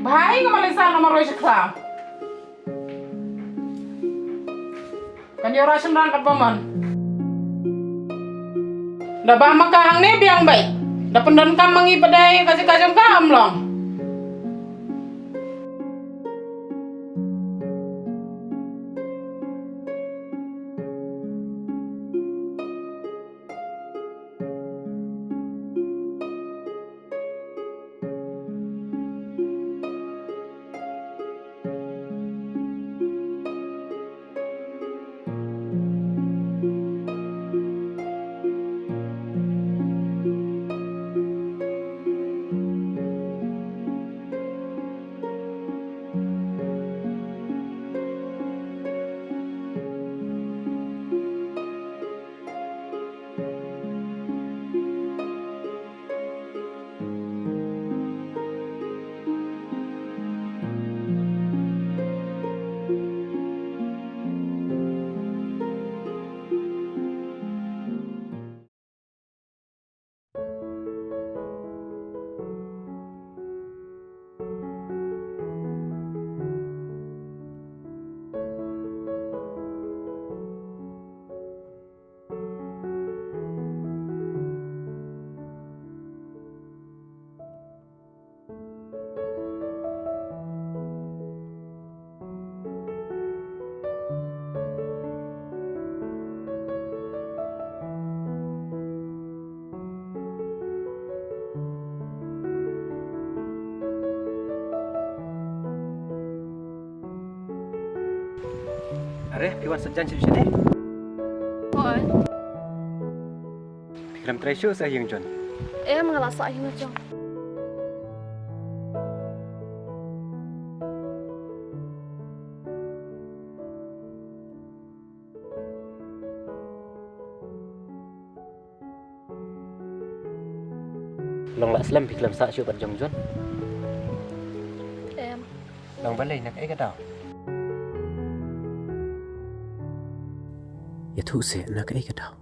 भाई को Malaysia nomor lo siksa. Kan yo rasen rangkat paman. Da ba makahang ne biang baik. Da pendan kam mangi padai kasih kajam kam long. Are, piwan sejan sih sini. Oi, Pikram tresyo sa yung John. mengalasa ahin aja. Long lạ slam pikram sa syo pat jong John. Em, Long balay nak ai ka daw. Ya thu se nak ai ka daw.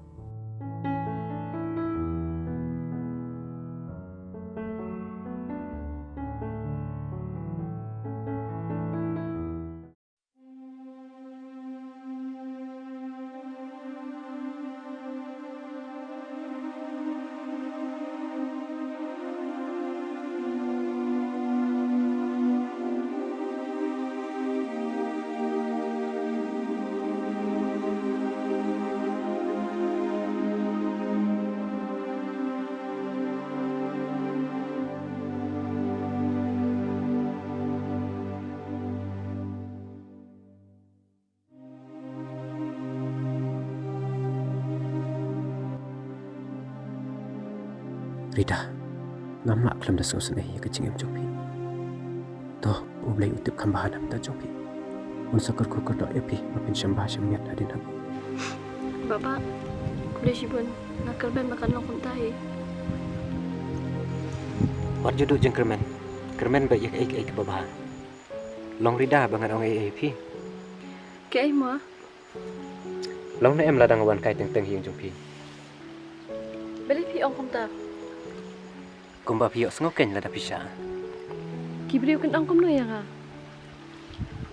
Rida, ngamla klam da sosan ai ka chingem jopi. To, ublai utip khambahan am da jopi. Un sakar ko ko epi mapin shambha shamyat adin hab. Bapak, kuliah sibun, nakal ben makan long kuntahi. Wat juduk jeng kermen. Kermen ba yak ai ka babah. Long Rida bangan ong ai pi. Ke ai mo? Long na em ladang wan kai teng teng hiang jopi. Beli pi ong kunta. Kumba piyok sengoken lada pisah. Kibriu kan ong kumno ya nga.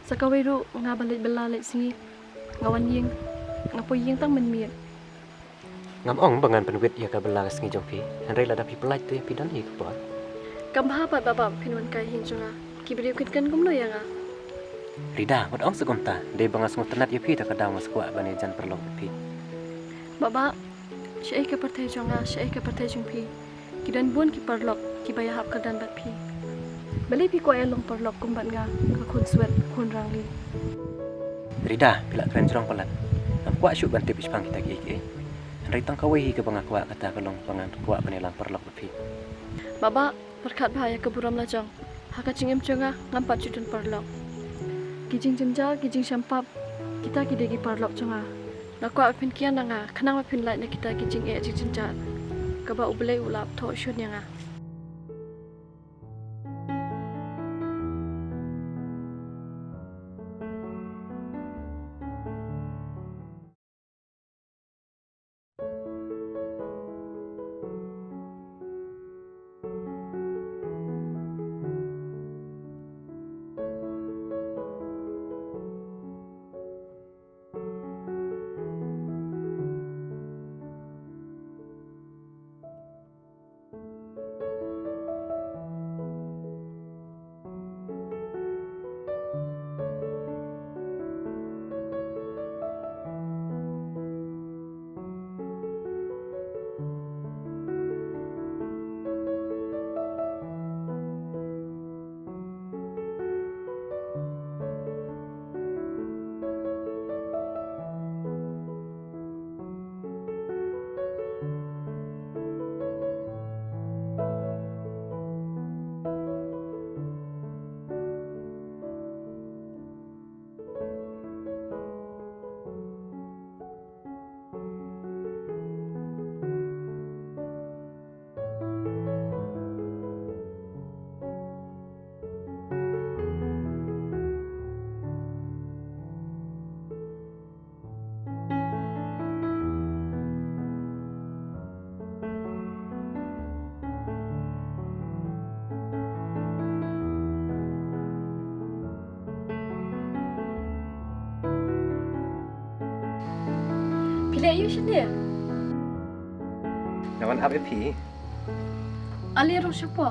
Sakawiru nga balik singi. Ngawan ying, ngapo ying tang menmir. Ngam ong bangan penwit ya ka belas ngi jopi. Henry lada pi pelaj tu pi dan hi ka. Kambaha pat bapak pinwan kai hin junga. Kibriu kan kumno ya nga. Rida, wat ong sekomta. De bangas ngotenat ya pi ta ka daw mas kuat bani jan perlong pi. Bapak, syai ka partai junga, syai ka partai jungpi. Kidan buan ki parlok, ki bayahap ka dan bat pi. Bali pi ko long parlok kumbat nga, ka kun suet, kun rangli. Rida, pilak keren jerong pelan. Am kuat syuk banti pispang kita ki. Henry tang kawai hi ka banga kuat kata kalong pangan kuat bani lang perlok pi. Baba, berkat bahaya keburam lajang. Haka cingem cenga, ngampat judun parlok. Kijing jenjal, kijing syampap, kita kidegi parlok cenga. Nakwa apin kian nga, kenang apin lain na kita kijing jing jenjal. Kaba ubelai ulap to syun yang Gila you siya Nawan ap epi. Ali ro siya po.